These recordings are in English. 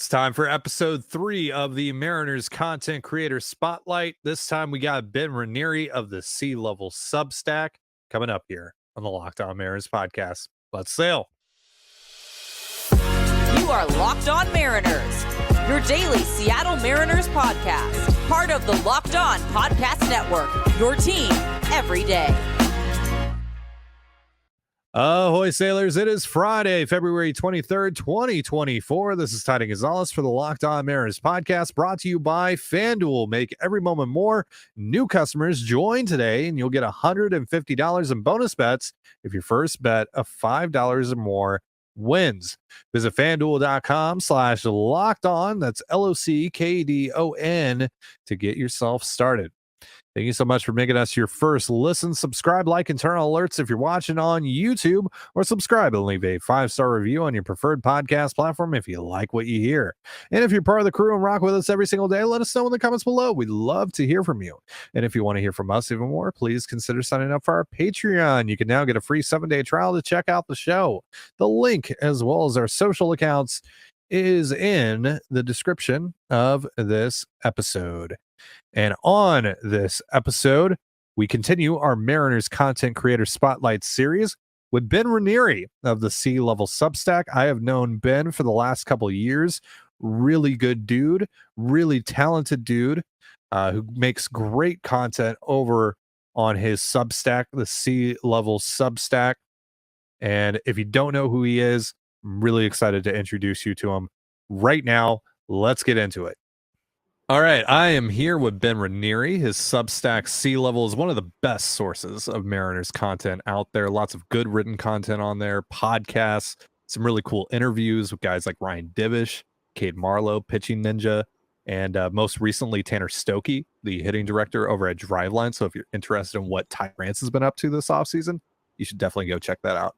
It's time for episode 3 of the Mariners Content Creator Spotlight. This time we got Ben Ranieri of the C-Level Substack coming up here on the Locked On Mariners podcast. Let's sail. You are Locked On Mariners, your daily Seattle Mariners podcast, part of the Locked On Podcast Network, your team every day. Ahoy, sailors. It is Friday, February 23rd, 2024. This is Tidy Gonzalez for the Locked On Mariners podcast, brought to you by FanDuel. Make every moment more. New customers join today, and you'll get $150 in bonus bets if your first bet of $5 or more wins. Visit FanDuel.com/locked on. That's LOCKDON to get yourself started. Thank you so much for making us your first listen. Subscribe, like, and turn on alerts if you're watching on YouTube, or subscribe and leave a 5-star review on your preferred podcast platform if you like what you hear. And if you're part of the crew and rock with us every single day, let us know in the comments below. We'd love to hear from you. And if you want to hear from us even more, please consider signing up for our Patreon. You can now get a free 7-day trial to check out the show. The link, as well as our social accounts, is in the description of this episode. And on this episode, we continue our Mariners Content Creator Spotlight series with Ben Ranieri of the C-Level Substack. I have known Ben for the last couple of years. Really good dude, really talented dude who makes great content over on his Substack, the C-Level Substack. And if you don't know who he is, I'm really excited to introduce you to him right now. Let's get into it. All right, I am here with Ben Ranieri. His Substack C-Level is one of the best sources of Mariners content out there. Lots of good written content on there, podcasts, some really cool interviews with guys like Ryan Divish, Cade Marlowe, Pitching Ninja, and most recently Tanner Stokey, the hitting director over at Driveline. So if you're interested in what Ty France has been up to this offseason, you should definitely go check that out.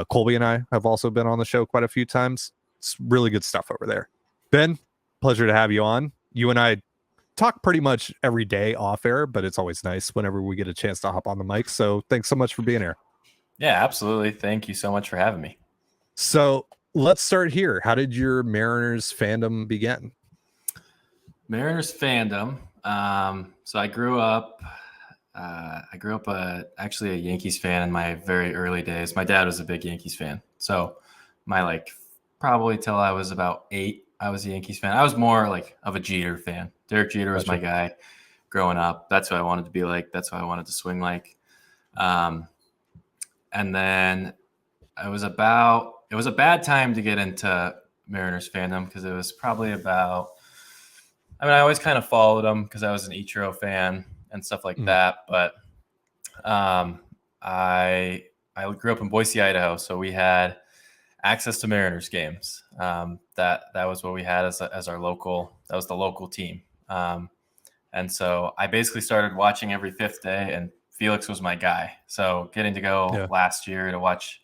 Colby and I have also been on the show quite a few times. It's really good stuff over there. Ben, pleasure to have you on. You and I talk pretty much every day off air, but it's always nice whenever we get a chance to hop on the mic. So thanks so much for being here. Yeah, absolutely. Thank you so much for having me. So let's start here. How did your Mariners fandom begin? Mariners fandom. So I grew up actually a Yankees fan in my very early days. My dad was a big Yankees fan. So probably till I was about 8, I was a Yankees fan. I was more like of a Jeter fan. Derek Jeter was my guy growing up. That's who I wanted to be like. That's who I wanted to swing like. And then it was a bad time to get into Mariners fandom because it was probably I always kind of followed them because I was an Ichiro fan and stuff like that. But I grew up in Boise, Idaho, so we had access to Mariners games. That was what we had as our local. That was the local team. And so I basically started watching every 5th day, and Felix was my guy. So getting to go last year to watch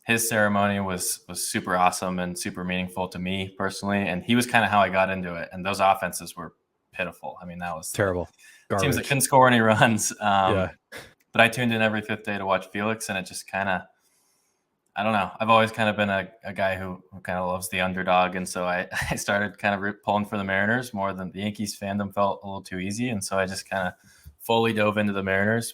his ceremony was super awesome and super meaningful to me personally. And he was kind of how I got into it. And those offenses were pitiful. I mean, that was terrible. Garbage. Teams that couldn't score any runs. But I tuned in every 5th day to watch Felix, and it just kind of, I don't know. I've always kind of been a guy who kind of loves the underdog. And so I started kind of pulling for the Mariners more than the Yankees fandom felt a little too easy. And so I just kind of fully dove into the Mariners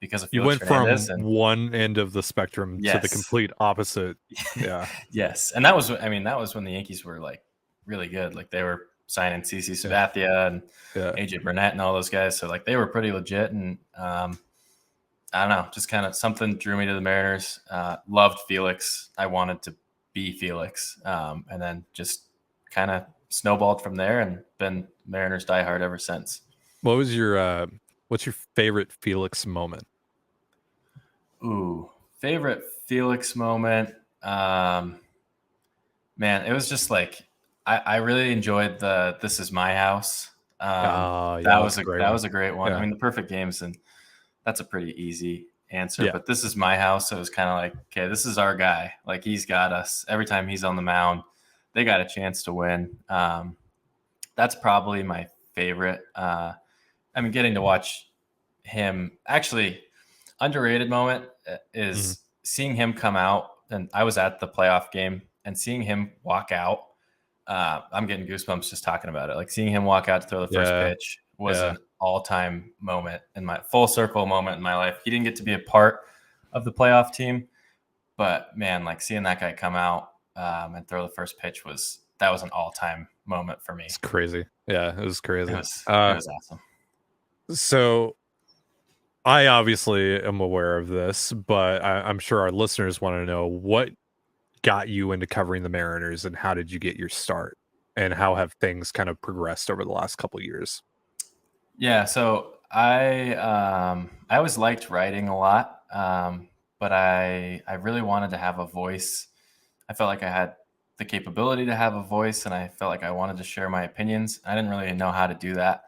because of Felix You went Hernandez from one end of the spectrum to the complete opposite. Yeah. Yes. And that was when the Yankees were like really good. Like they were signing CC Sabathia and AJ Burnett and all those guys. So like they were pretty legit. And I don't know, just kind of something drew me to the Mariners. Loved Felix. I wanted to be Felix. And then just kind of snowballed from there and been Mariners diehard ever since. What's your favorite Felix moment? Ooh, favorite Felix moment. Man, it was just like, I really enjoyed the "This Is My House." That was a great one. Yeah. I mean, the perfect games, and that's a pretty easy answer. But "This Is My House," so it was kind of like, okay, this is our guy. Like he's got us. Every time he's on the mound, they got a chance to win. That's probably my favorite. I mean, getting to watch him. Actually, underrated moment is seeing him come out. And I was at the playoff game and seeing him walk out I'm getting goosebumps just talking about it. Like seeing him walk out to throw the first pitch was an all-time moment in my full circle moment in my life. He didn't get to be a part of the playoff team, but man, like seeing that guy come out and throw the first pitch was an all-time moment for me. It's crazy. Yeah, it was crazy. It was awesome. So I obviously am aware of this, but I'm sure our listeners want to know what got you into covering the Mariners and how did you get your start and how have things kind of progressed over the last couple of years? Yeah, so I always liked writing a lot, but I really wanted to have a voice. I felt like I had the capability to have a voice, and I felt like I wanted to share my opinions. I didn't really know how to do that.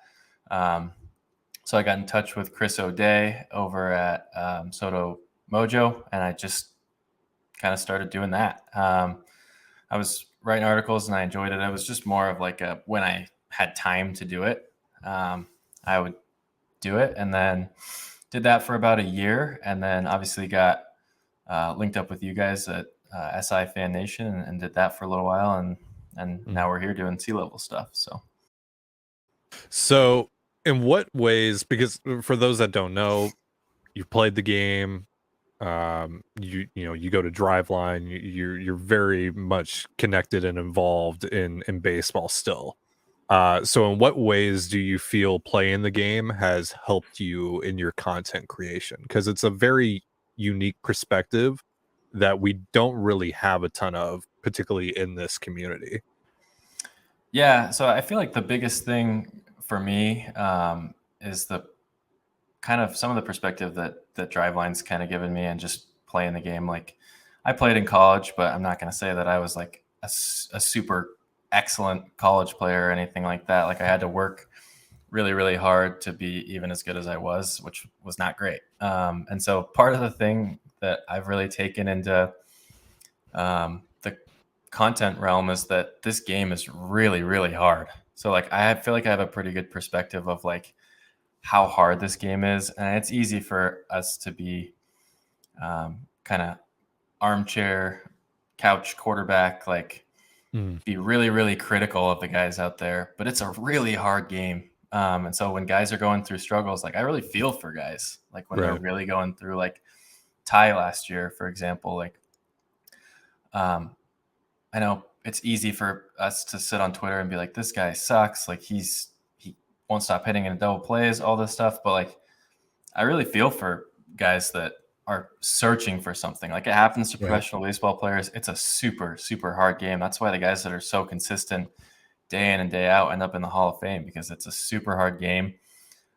So I got in touch with Chris O'Day over at Soto Mojo, and I just kind of started doing that. I was writing articles and I enjoyed it. It was just more of like when I had time to do it, I would do it, and then did that for about a year, and then obviously got linked up with you guys at SI Fan Nation and did that for a little while, and now we're here doing C-level stuff. So in what ways, because for those that don't know, you've played the game, you go to Driveline, you're very much connected and involved in baseball still. So in what ways do you feel playing the game has helped you in your content creation? Because it's a very unique perspective that we don't really have a ton of, particularly in this community. Yeah, so I feel like the biggest thing for me is the kind of some of the perspective that Driveline's kind of given me and just playing the game. Like I played in college, but I'm not going to say that I was like a super excellent college player or anything like that. Like I had to work really, really hard to be even as good as I was, which was not great. And so part of the thing that I've really taken into the content realm is that this game is really, really hard. So like I feel like I have a pretty good perspective of like how hard this game is, and it's easy for us to be kind of armchair couch quarterback, like be really, really critical of the guys out there, but it's a really hard game. And so when guys are going through struggles, like I really feel for guys, like when they're really going through, like Ty last year, for example, like I know it's easy for us to sit on Twitter and be like, this guy sucks. Like he won't stop hitting in double plays, all this stuff. But like, I really feel for guys that are searching for something. Like it happens to professional baseball players. It's a super, super hard game. That's why the guys that are so consistent day in and day out end up in the Hall of Fame, because it's a super hard game.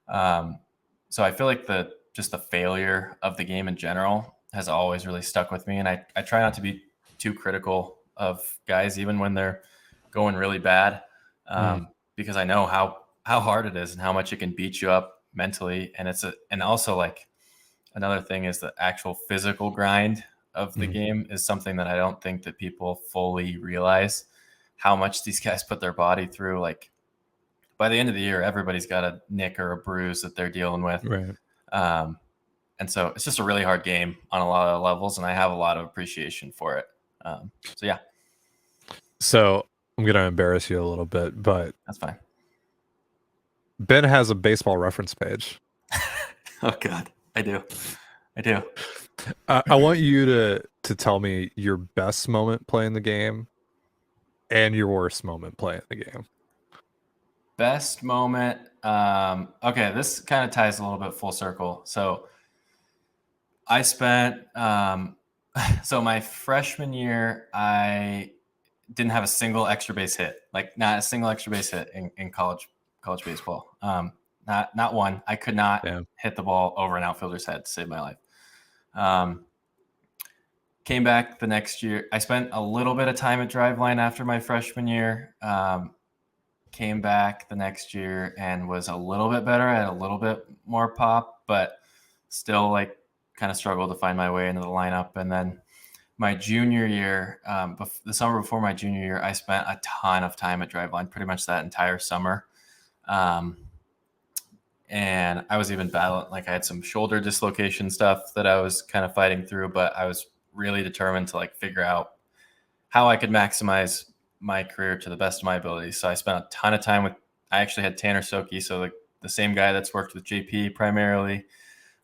So I feel like just the failure of the game in general has always really stuck with me. And I try not to be too critical of guys, even when they're going really bad, because I know how hard it is and how much it can beat you up mentally. And and also like another thing is the actual physical grind of the game is something that I don't think that people fully realize how much these guys put their body through. Like by the end of the year, everybody's got a nick or a bruise that they're dealing with. Right. And so it's just a really hard game on a lot of levels, and I have a lot of appreciation for it. So yeah. So I'm going to embarrass you a little bit, but that's fine. Ben has a baseball reference page. Oh God, I do. I want you to tell me your best moment playing the game and your worst moment playing the game. Best moment. Okay, this kind of ties a little bit full circle. So I spent so my freshman year, I didn't have a single extra base hit, like not a single extra base hit in college baseball. Not one. I could not hit the ball over an outfielder's head to save my life. Came back the next year. I spent a little bit of time at Driveline after my freshman year. Came back the next year and was a little bit better. I had a little bit more pop, but still like kind of struggled to find my way into the lineup. And then my junior year, the summer before my junior year, I spent a ton of time at Driveline, pretty much that entire summer. And I was even battling, like I had some shoulder dislocation stuff that I was kind of fighting through, but I was really determined to like figure out how I could maximize my career to the best of my ability. So I spent a ton of time I actually had Tanner Soki, so the same guy that's worked with JP primarily.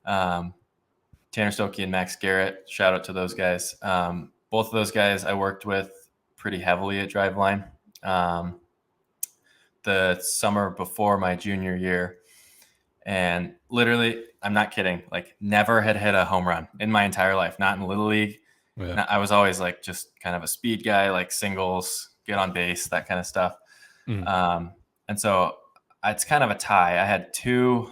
Tanner Stokke and Max Garrett, shout out to those guys. Both of those guys I worked with pretty heavily at Driveline. The summer before my junior year, and literally, I'm not kidding, like never had hit a home run in my entire life, not in Little League. Yeah. I was always like just kind of a speed guy, like singles, get on base, that kind of stuff. And so it's kind of a tie. I had two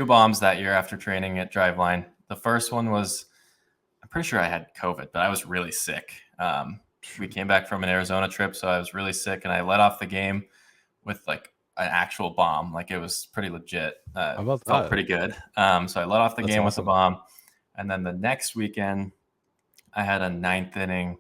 bombs that year after training at Driveline. The first one was, I'm pretty sure I had COVID, but I was really sick. We came back from an Arizona trip, so I was really sick, and I let off the game with like an actual bomb. Like it was pretty legit. How about felt that? pretty good. So I let off the That's game awesome. with a bomb, and then the next weekend, I had a 9th inning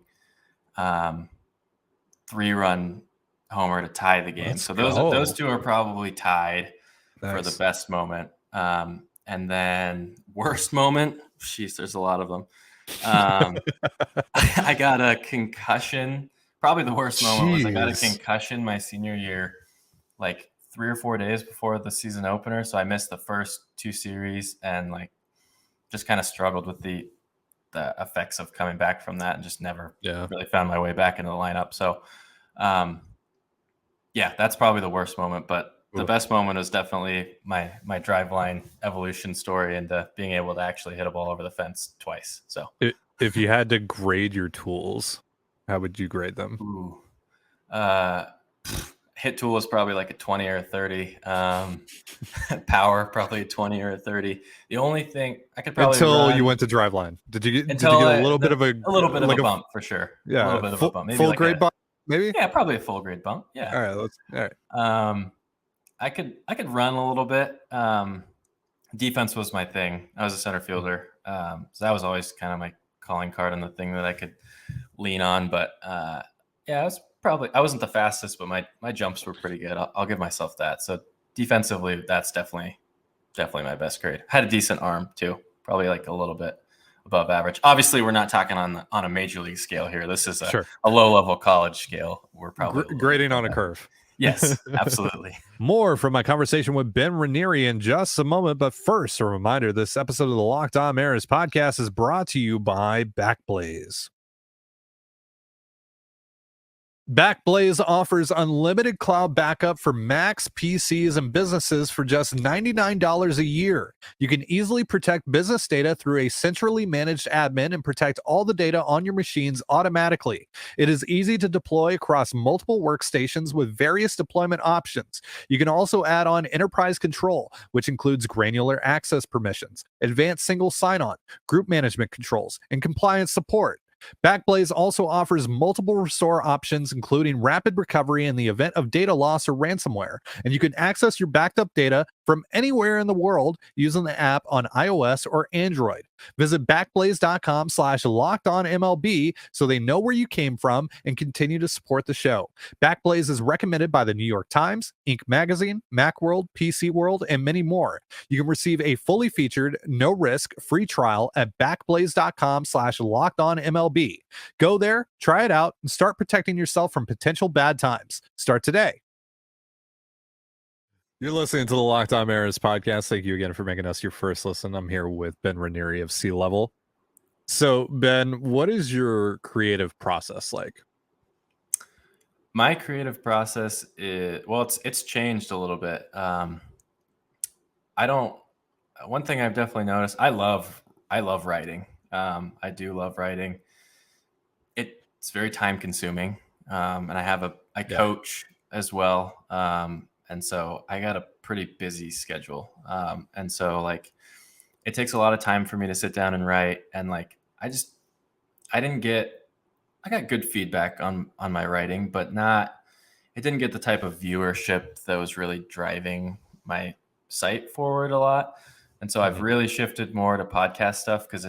3-run homer to tie the game. So those two are probably tied for the best moment. And then worst moment, there's a lot of them. I got a concussion. Probably the worst moment was I got a concussion my senior year, like 3 or 4 days before the season opener. So I missed the first 2 series and like just kind of struggled with the effects of coming back from that and just never really found my way back into the lineup. So that's probably the worst moment, but the best moment was definitely my Driveline evolution story and being able to actually hit a ball over the fence twice. So if you had to grade your tools, how would you grade them? Hit tool is probably like a 20 or a 30. Power probably a 20 or a 30. The only thing I could probably you went to Driveline. Did you get a little bit of a bump for sure? Yeah, a little bit of a bump. Maybe full like grade bump, maybe. Yeah, probably a full grade bump. Yeah. All right. I could run a little bit. Defense was my thing. I was a center fielder, so that was always kind of my calling card and the thing that I could lean on. But I wasn't the fastest, but my jumps were pretty good. I'll give myself that. So defensively, that's definitely my best grade. Had a decent arm too, probably like a little bit above average. Obviously, we're not talking on a major league scale here. This is a low level college scale. We're probably grading on a curve. Yes, absolutely. More from my conversation with Ben Ranieri in just a moment. But first, a reminder, this episode of the Locked On Mariners podcast is brought to you by Backblaze. Backblaze offers unlimited cloud backup for Macs, PCs, and businesses for just $99 a year. You can easily protect business data through a centrally managed admin and protect all the data on your machines automatically. It is easy to deploy across multiple workstations with various deployment options. You can also add on enterprise control, which includes granular access permissions, advanced single sign-on, group management controls, and compliance support. Backblaze also offers multiple restore options, including rapid recovery in the event of data loss or ransomware, and you can access your backed up data from anywhere in the world using the app on iOS or Android. Visit backblaze.com/lockedonmlb so they know where you came from and continue to support the show. Backblaze is recommended by the New York Times, Inc. Magazine, Macworld, PC World, and many more. You can receive a fully featured, no risk, free trial at backblaze.com/lockedonmlb. Go there, try it out, and start protecting yourself from potential bad times. Start today. You're listening to the Locked On Mariners podcast. Thank you again for making us your first listen. I'm here with Ben Ranieri of Sea Level. So, Ben, what is your creative process like? My creative process it's changed a little bit. One thing I've definitely noticed, I love writing. I do love writing. It's very time consuming. And I coach as well. And so I got a pretty busy schedule. And so like, it takes a lot of time for me to sit down and write. And like, I got good feedback on my writing, but it didn't get the type of viewership that was really driving my site forward a lot. And so I've really shifted more to podcast stuff because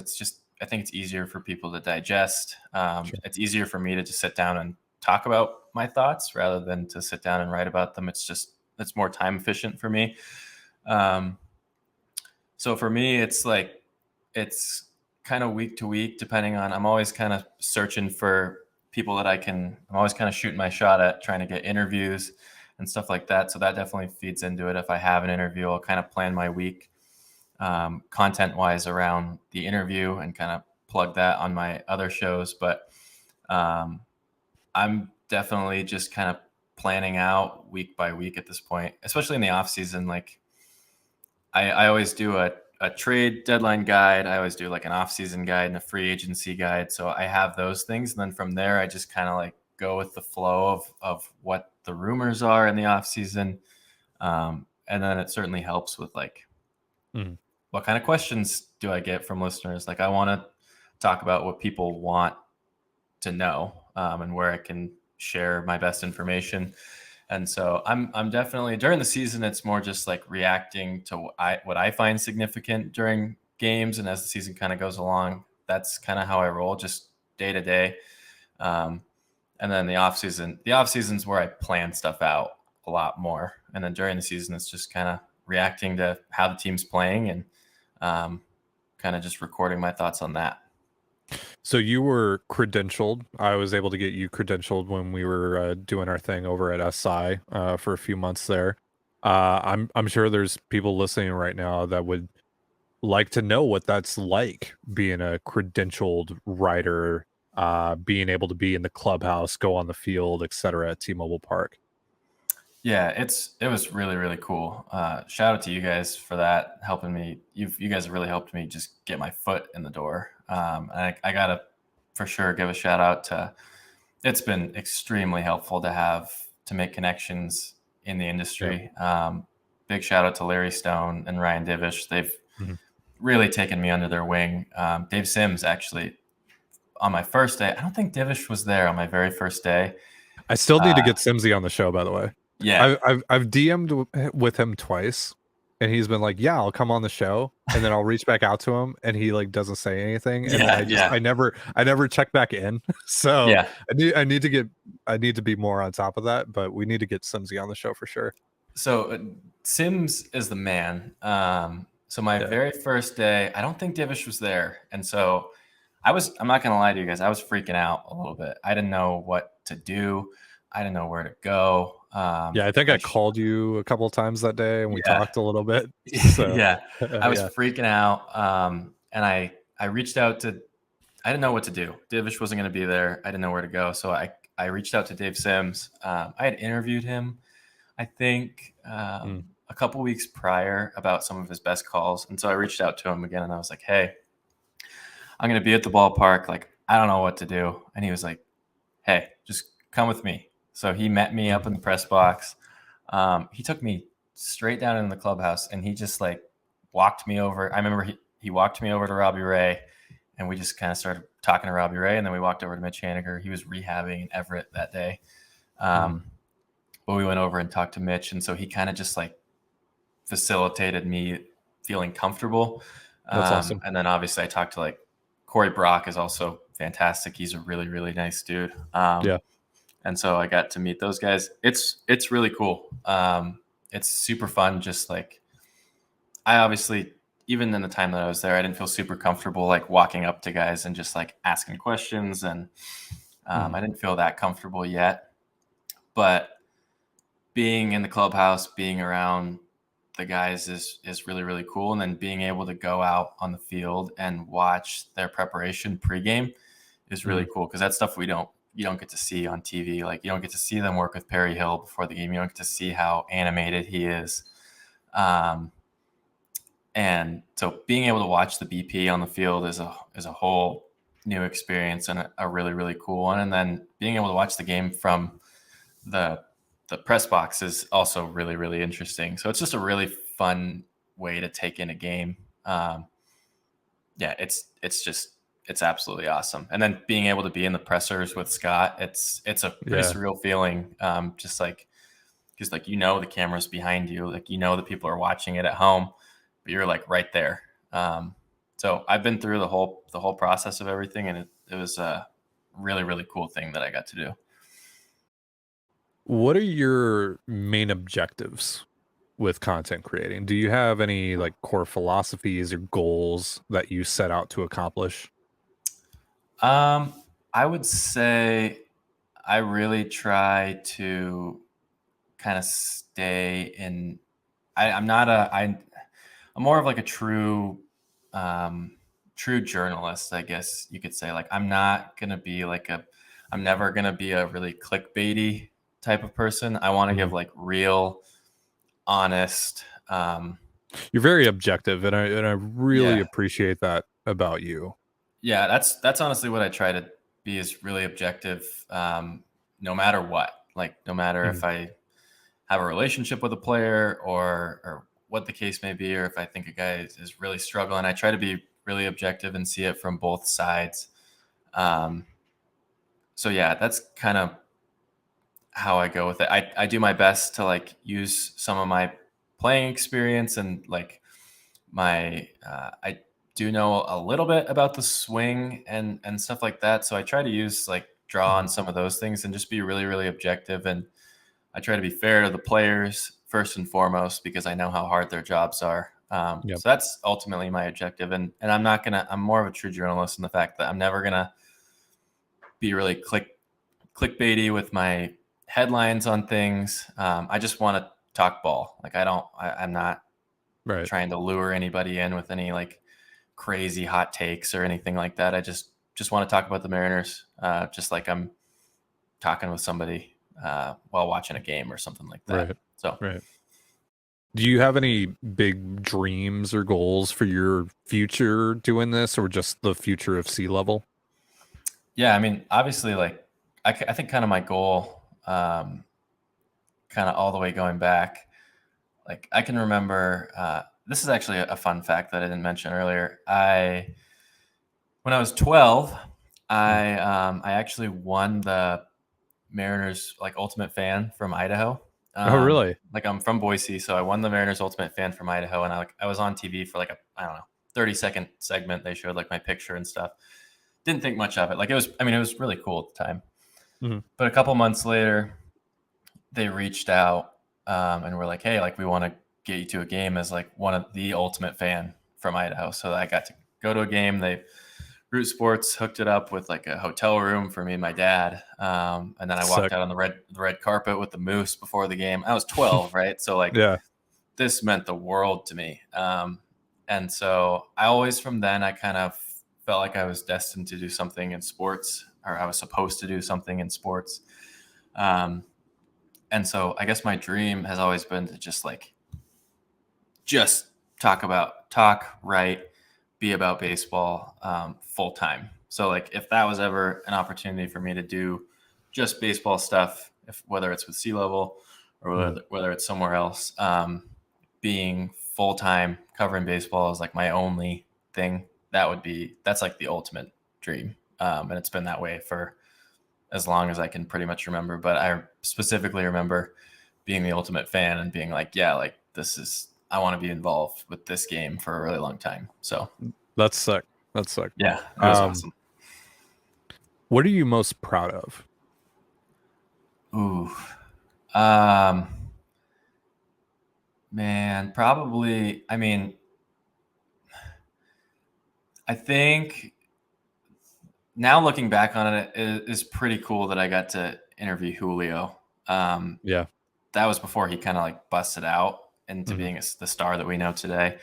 I think it's easier for people to digest. It's easier for me to just sit down and talk about my thoughts rather than to sit down and write about them. It's more time efficient for me. So for me, it's kind of week to week, depending on, I'm always kind of searching for people that I'm always kind of shooting my shot at trying to get interviews and stuff like that. So that definitely feeds into it. If I have an interview, I'll kind of plan my week content wise around the interview and kind of plug that on my other shows. But I'm definitely just kind of planning out week by week at this point, especially in the off season. Like I always do a trade deadline guide. I always do like an off season guide and a free agency guide. So I have those things. And then from there, I just kind of like go with the flow of what the rumors are in the off season. And then it certainly helps with like, what kind of questions do I get from listeners? Like I want to talk about what people want to know, and where I can share my best information. And so I'm definitely during the season, it's more just like reacting to what I find significant during games. And as the season kind of goes along, that's kind of how I roll, just day to day. And then the off season's where I plan stuff out a lot more. And then during the season, it's just kind of reacting to how the team's playing and kind of just recording my thoughts on that. So you were credentialed. I was able to get you credentialed when we were doing our thing over at SI for a few months there. I'm sure there's people listening right now that would like to know what that's like being a credentialed writer, being able to be in the clubhouse, go on the field, etc. at T-Mobile Park. Yeah, it was really, really cool. Shout out to you guys for that, helping me. You guys have really helped me just get my foot in the door. And I gotta for sure give a shout out to. It's been extremely helpful to make connections in the industry. Yep. Big shout out to Larry Stone and Ryan Divish. They've really taken me under their wing. Dave Sims actually on my first day. I don't think Divish was there on my very first day. I still need to get Simsy on the show, by the way. Yeah, I've DM'd with him twice, and he's been like, "Yeah, I'll come on the show," and then I'll reach back out to him, and he like doesn't say anything, and I never check back in. So yeah. I need to be more on top of that, but we need to get Simsy on the show for sure. So Sims is the man. So my very first day, I don't think Divish was there, and so I'm not gonna lie to you guys, I was freaking out a little bit. I didn't know what to do. I didn't know where to go. I think I called you a couple of times that day and we talked a little bit. So, yeah, I was freaking out. And I reached out to, I didn't know what to do. Divish wasn't going to be there. I didn't know where to go. So I reached out to Dave Sims. I had interviewed him, I think, a couple weeks prior about some of his best calls. And so I reached out to him again and I was like, hey, I'm going to be at the ballpark. Like, I don't know what to do. And he was like, hey, just come with me. So he met me up in the press box. He took me straight down in the clubhouse and he just like walked me over. I remember he walked me over to Robbie Ray and we just kind of started talking to Robbie Ray. And then we walked over to Mitch Haniger. He was rehabbing in Everett that day. But we went over and talked to Mitch. And so he kind of just like facilitated me feeling comfortable. That's awesome. And then obviously I talked to like Corey Brock is also fantastic. He's a really, really nice dude. And so I got to meet those guys. It's really cool. It's super fun. Just like I obviously, even in the time that I was there, I didn't feel super comfortable like walking up to guys and just like asking questions. And I didn't feel that comfortable yet. But being in the clubhouse, being around the guys is really, really cool. And then being able to go out on the field and watch their preparation pregame is really cool because that's stuff you don't get to see on TV. Like you don't get to see them work with Perry Hill before the game. You don't get to see how animated he is. And so being able to watch the BP on the field is a whole new experience and a really, really cool one. And then being able to watch the game from the press box is also really, really interesting. So it's just a really fun way to take in a game. It's absolutely awesome. And then being able to be in the pressers with Scott, it's a pretty surreal feeling. Just like, because like, the camera's behind you, like, the people are watching it at home, but you're like right there. So I've been through the whole process of everything. And it was a really, really cool thing that I got to do. What are your main objectives with content creating? Do you have any like core philosophies or goals that you set out to accomplish? I would say I really try to kind of stay in. I'm not a. I'm more of like a true journalist, I guess you could say. Like I'm not gonna be like a. I'm never gonna be a really clickbaity type of person. I want to give like real, honest. You're very objective, and I really Yeah, appreciate that about you. yeah. That's honestly what I try to be, is really objective, no matter what. Like no matter if Mhm. I have a relationship with a player or what the case may be, or if I think a guy is really struggling, I try to be really objective and see it from both sides. Um, so yeah, that's kind of how I go with it. I do my best to like use some of my playing experience and like I do know a little bit about the swing and stuff like that. So I try to use like draw on some of those things and just be really, really objective. And I try to be fair to the players first and foremost, because I know how hard their jobs are. Yep. So that's ultimately my objective. And I'm more of a true journalist in the fact that I'm never going to be really clickbaity with my headlines on things. I just want to talk ball. Like I'm not Right. trying to lure anybody in with any like crazy hot takes or anything like that. I just want to talk about the Mariners, just like I'm talking with somebody while watching a game or something like that. Right. So, Right. Do you have any big dreams or goals for your future doing this, or just the future of Sea Level? yeah, I mean, obviously, like I think kind of my goal, kind of all the way going back, like I can remember. This is actually a fun fact that I didn't mention earlier. When I was 12, I actually won the Mariners like Ultimate Fan from Idaho. Oh, really? Like I'm from Boise, so I won the Mariners Ultimate Fan from Idaho, and I was on TV for like a, I don't know, 30-second segment. They showed like my picture and stuff. Didn't think much of it. Like it was really cool at the time. Mhm. But a couple months later, they reached out and were like, "Hey, like we want to get you to a game as like one of the Ultimate Fan from Idaho." So I got to go to a game. Root Sports hooked it up with like a hotel room for me and my dad, and then I walked Sick. out on the red carpet with the Moose before the game. I was 12, right? So like Yeah. this meant the world to me, and so I always from then I kind of felt like I was destined to do something in sports, or I was supposed to do something in sports. And so I guess my dream has always been to just write, be about baseball full time. So like if that was ever an opportunity for me to do just baseball stuff, whether it's with Sea Level or whether it's somewhere else, being full time covering baseball is like my only thing. That's like the ultimate dream, and it's been that way for as long as I can pretty much remember. But I specifically remember being the Ultimate Fan and being like, yeah, like I want to be involved with this game for a really long time. So That's sick. That's sick. yeah, it was awesome. What are you most proud of? Ooh, man, probably. I mean, I think now looking back on it, it is pretty cool that I got to interview Julio. Yeah. That was before he kind of like busted out into being the star that we know today.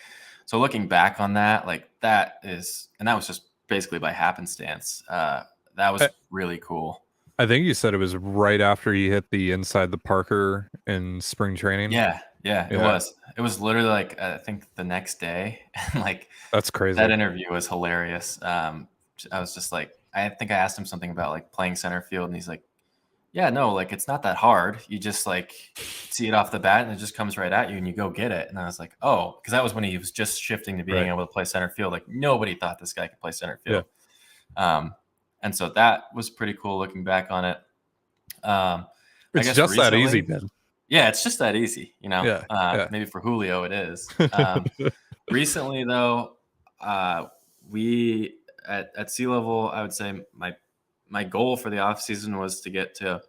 So looking back on that, like that was just basically by happenstance. That was really cool. I think you said it was right after he hit the inside the Parker in spring training. Yeah, it was. It was literally like I think the next day, and like that's crazy. That interview was hilarious. I was just like, I think I asked him something about like playing center field, and he's like, "Yeah, no, like it's not that hard. You just like see it off the bat, and it just comes right at you, and you go get it." And I was like, "Oh," because that was when he was just shifting to being able to play center field. Like nobody thought this guy could play center field. Yeah. And so that was pretty cool looking back on it. It's just that easy, Ben. Yeah, it's just that easy, you know. Yeah. Maybe for Julio it is. Recently, though, we at Sea Level, I would say my goal for the off season was to get to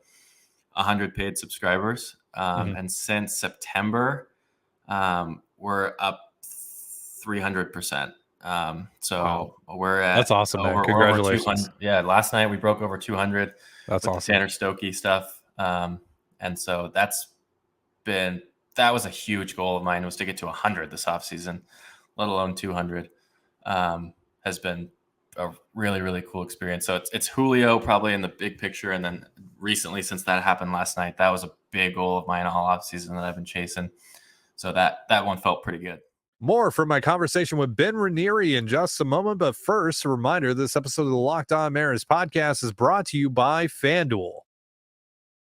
100 paid subscribers, and since September, we're up 300%. So we're at That's awesome, man. over 200. Congratulations. Yeah, last night we broke over 200 That's with awesome. the Tanner Stokey stuff. And so that was a huge goal of mine, was to get to 100 this offseason, let alone 200. Has been a really, really cool experience. So it's Julio probably in the big picture. And then recently, since that happened last night, that was a big goal of mine all offseason that I've been chasing. So that one felt pretty good. More from my conversation with Ben Ranieri in just a moment. But first, a reminder, this episode of the Locked On Mariners podcast is brought to you by FanDuel.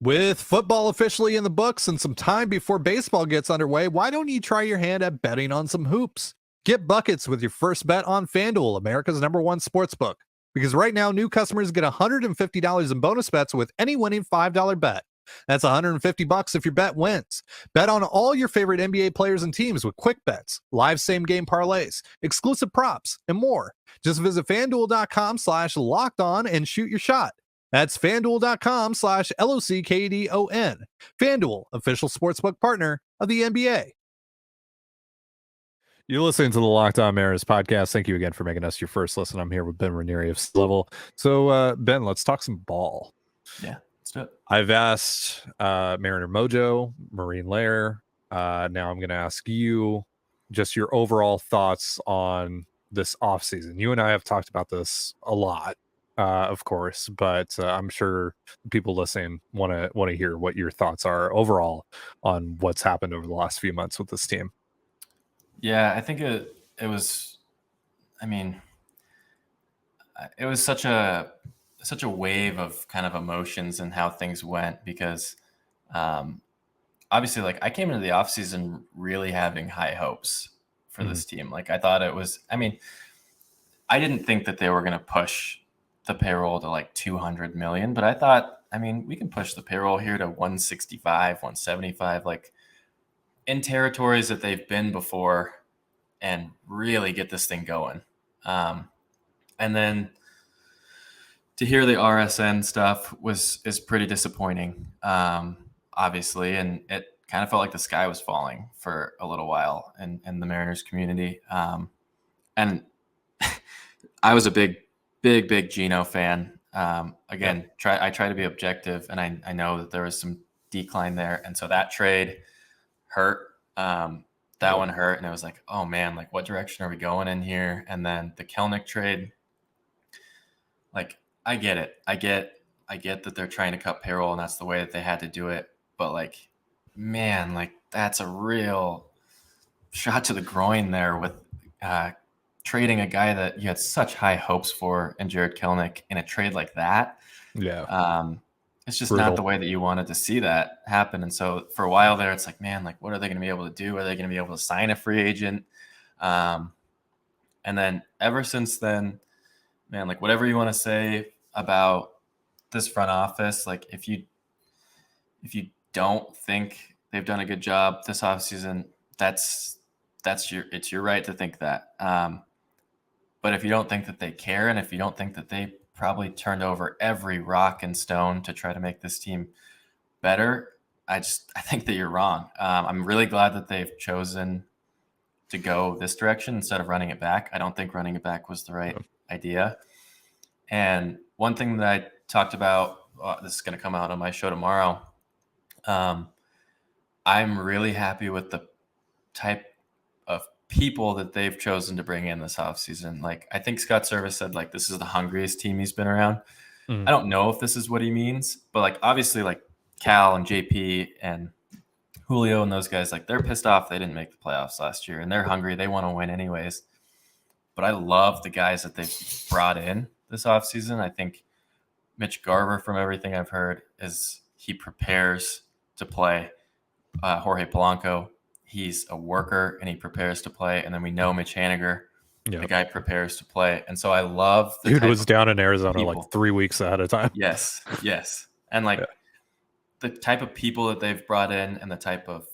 With football officially in the books and some time before baseball gets underway, why don't you try your hand at betting on some hoops? Get buckets with your first bet on FanDuel, America's #1 sportsbook. Because right now, new customers get $150 in bonus bets with any winning $5 bet. That's $150 if your bet wins. Bet on all your favorite NBA players and teams with quick bets, live same-game parlays, exclusive props, and more. Just visit FanDuel.com/lockedon and shoot your shot. That's FanDuel.com/LOCKDON. FanDuel, official sportsbook partner of the NBA. You're listening to the Locked On Mariners podcast. Thank you again for making us your first listen. I'm here with Ben Ranieri of Level. So, Ben, let's talk some ball. Yeah, let's do it. I've asked Mariner Mojo, Marine Lair. Now I'm going to ask you just your overall thoughts on this offseason. You and I have talked about this a lot, of course, but I'm sure people listening want to hear what your thoughts are overall on what's happened over the last few months with this team. Yeah, I think it was. I mean, it was such a wave of kind of emotions and how things went, because obviously, like, I came into the offseason really having high hopes for this team. Like, I thought it was. I mean, I didn't think that they were going to push the payroll to like 200 million, but I thought, I mean, we can push the payroll here to 165, 175, like, in territories that they've been before, and really get this thing going. And then to hear the RSN stuff is pretty disappointing, obviously, and it kind of felt like the sky was falling for a little while in the Mariners community. And I was a big Geno fan. Again, I try to be objective, and I know that there was some decline there, and so that trade hurt. That one hurt, and it was like, oh man, like, what direction are we going in here? And then the Kelnick trade, like, I get it. I get that they're trying to cut payroll, and that's the way that they had to do it. But, like, man, like, that's a real shot to the groin there with trading a guy that you had such high hopes for in Jared Kelnick in a trade like that. Yeah. It's just not the way that you wanted to see that happen. And so for a while there, it's like, man, like, what are they going to be able to do? Are they going to be able to sign a free agent? And then ever since then, man, like, whatever you want to say about this front office, like, if you don't think they've done a good job this offseason, it's your right to think that. But if you don't think that they care, and if you don't think that they probably turned over every rock and stone to try to make this team better, I think that you're wrong. I'm really glad that they've chosen to go this direction instead of running it back. I don't think running it back was the right idea. And one thing that I talked about, this is going to come out on my show tomorrow. I'm really happy with the type of people that they've chosen to bring in this offseason. Like, I think Scott Service said, like, this is the hungriest team he's been around. I don't know if this is what he means, but, like, obviously, like, Cal and JP and Julio and those guys, like, they're pissed off they didn't make the playoffs last year, and they're hungry. They want to win anyways. But I love the guys that they've brought in this offseason. I think Mitch Garver, from everything I've heard, he prepares to play. Jorge Polanco, he's a worker and he prepares to play. And then we know Mitch Haniger, the guy prepares to play. And so I love the dude was down in Arizona like 3 weeks ahead of time. Yes. And like the type of people that they've brought in and the type of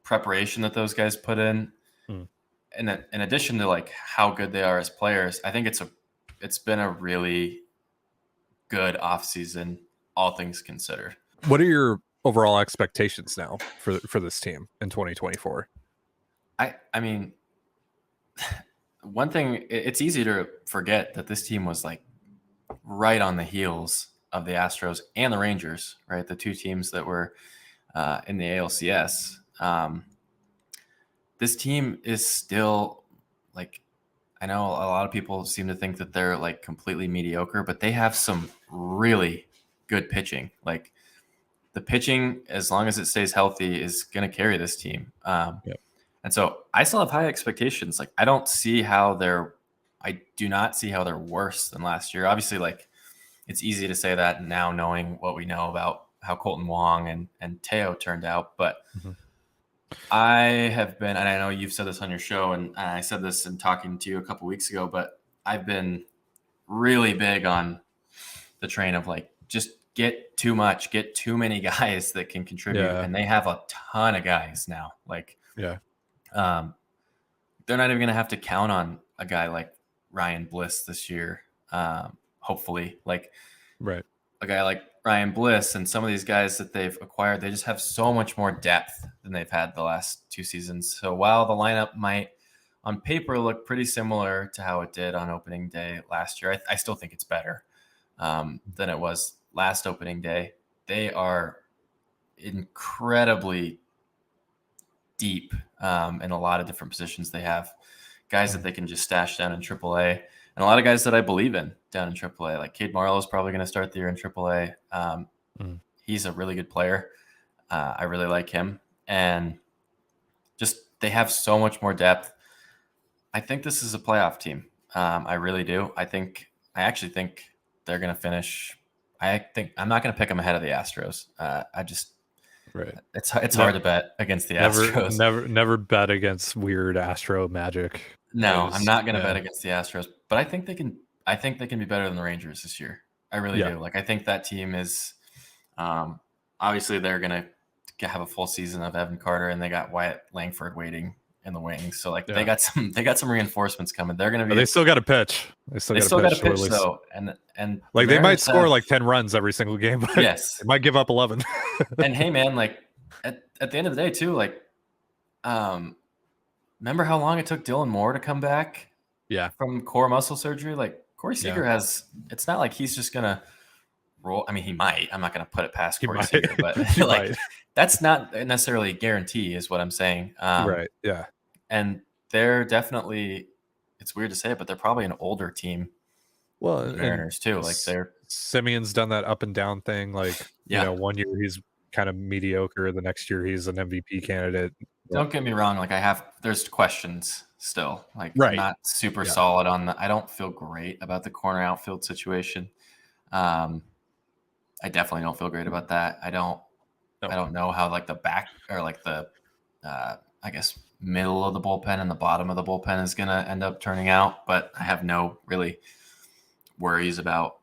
preparation that those guys put in. And in addition to, like, how good they are as players, I think it's been a really good offseason, all things considered. What are your overall expectations now for this team in 2024? I mean, one thing, it's easy to forget that this team was like right on the heels of the Astros and the Rangers, right? The two teams that were in the ALCS. This team is still like, I know a lot of people seem to think that they're like completely mediocre, but they have some really good pitching. Like the pitching, as long as it stays healthy, is going to carry this team. Yep. And so I still have high expectations. Like I do not see how they're worse than last year. Obviously, like it's easy to say that now knowing what we know about how Colton Wong and Teo turned out. But I have been, and I know you've said this on your show, and I said this in talking to you a couple weeks ago, but I've been really big on the train of like, just get too many guys that can contribute. Yeah. And they have a ton of guys now. Like, yeah, they're not even going to have to count on a guy like Ryan Bliss this year. Hopefully, like right. a guy like Ryan Bliss and some of these guys that they've acquired, they just have so much more depth than they've had the last two seasons. So while the lineup might on paper look pretty similar to how it did on opening day last year, I still think it's better than it was last opening day. They are incredibly deep in a lot of different positions. They have guys that they can just stash down in AAA, and a lot of guys that I believe in down in AAA. Like Cade Marlowe is probably going to start the year in AAA. He's a really good player. I really like him, and just they have so much more depth. I think this is a playoff team. I really do. I actually think they're going to finish. I think I'm not going to pick them ahead of the Astros. Right. It's hard to bet against the Astros. Never bet against weird Astro magic. No, I'm not going to bet against the Astros, but I think they can be better than the Rangers this year. I really do. Like I think that team is obviously they're going to have a full season of Evan Carter, and they got Wyatt Langford waiting in the wings. So like they got some reinforcements coming. They're going to be. They still got to pitch. They still got to pitch though, and like they might score like 10 runs every single game, but yes, they might give up 11. And hey, man, like at the end of the day, too, like, remember how long it took Dylan Moore to come back? Yeah, from core muscle surgery. Like Corey Seager has. It's not like he's just gonna roll. I mean, he might. I'm not gonna put it past Corey Seager, but like that's not necessarily a guarantee, is what I'm saying. Right. Yeah. And they're definitely. It's weird to say it, but they're probably an older team. Well, Mariners too. Like Simeon's done that up and down thing. Like you know, one year he's kind of mediocre, the next year he's an MVP candidate. Don't get me wrong. Like there's questions still. Like right. I'm not super solid on I don't feel great about the corner outfield situation. I definitely don't feel great about that. I don't know how like the back or like the I guess middle of the bullpen and the bottom of the bullpen is gonna end up turning out, but I have no really worries about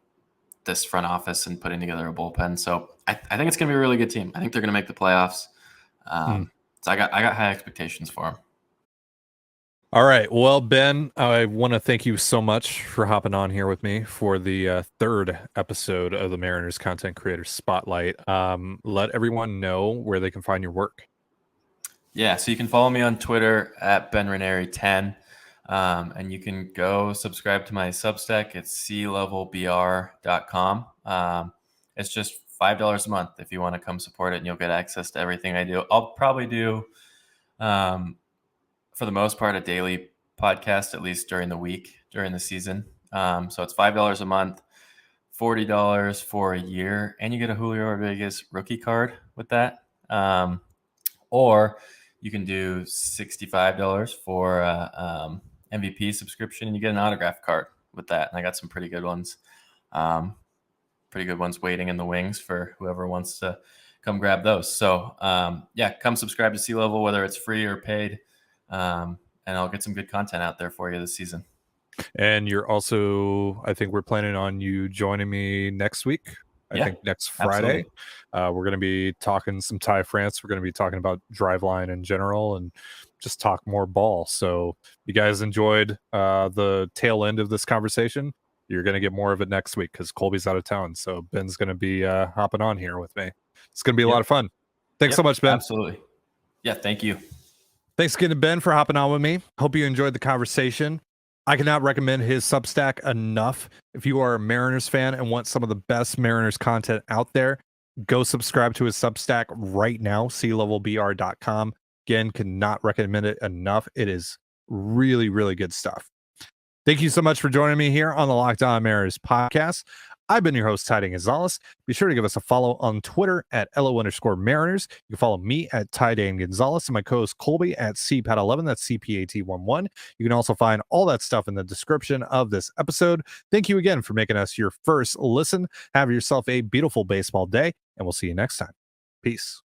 this front office and putting together a bullpen. So I think it's gonna be a really good team. I think they're gonna make the playoffs. So I got high expectations for them. All right. Well, Ben, I want to thank you so much for hopping on here with me for the third episode of the Mariners Content Creator Spotlight. Let everyone know where they can find your work. Yeah, so you can follow me on Twitter at Ben Ranieri 10. And you can go subscribe to my Substack. It's clevelbr.com. It's just $5 a month if you want to come support it, and you'll get access to everything I do. I'll probably do, for the most part, a daily podcast, at least during the week, during the season. So it's $5 a month, $40 for a year, and you get a Julio Rodriguez rookie card with that. Or you can do $65 for MVP subscription, and you get an autograph card with that. And I got some pretty good ones. Waiting in the wings for whoever wants to come grab those. So come subscribe to C Level, whether it's free or paid. And I'll get some good content out there for you this season. And you're also, I think we're planning on you joining me next week. I think next Friday. We're going to be talking some Thai France. We're going to be talking about Driveline in general and just talk more ball. So you guys enjoyed the tail end of this conversation. You're going to get more of it next week because Colby's out of town. So Ben's going to be hopping on here with me. It's going to be a lot of fun. Thanks so much, Ben. Absolutely. Yeah, thank you. Thanks again to Ben for hopping on with me. Hope you enjoyed the conversation. I cannot recommend his Substack enough. If you are a Mariners fan and want some of the best Mariners content out there, go subscribe to his Substack right now, clevelbr.com. Again, cannot recommend it enough. It is really, really good stuff. Thank you so much for joining me here on the Locked On Mariners podcast. I've been your host, Ty Gonzalez. Be sure to give us a follow on Twitter at @LO_Mariners. You can follow me at Ty Gonzalez and my co-host Colby at CPAT11. That's CPAT11. You can also find all that stuff in the description of this episode. Thank you again for making us your first listen. Have yourself a beautiful baseball day, and we'll see you next time. Peace.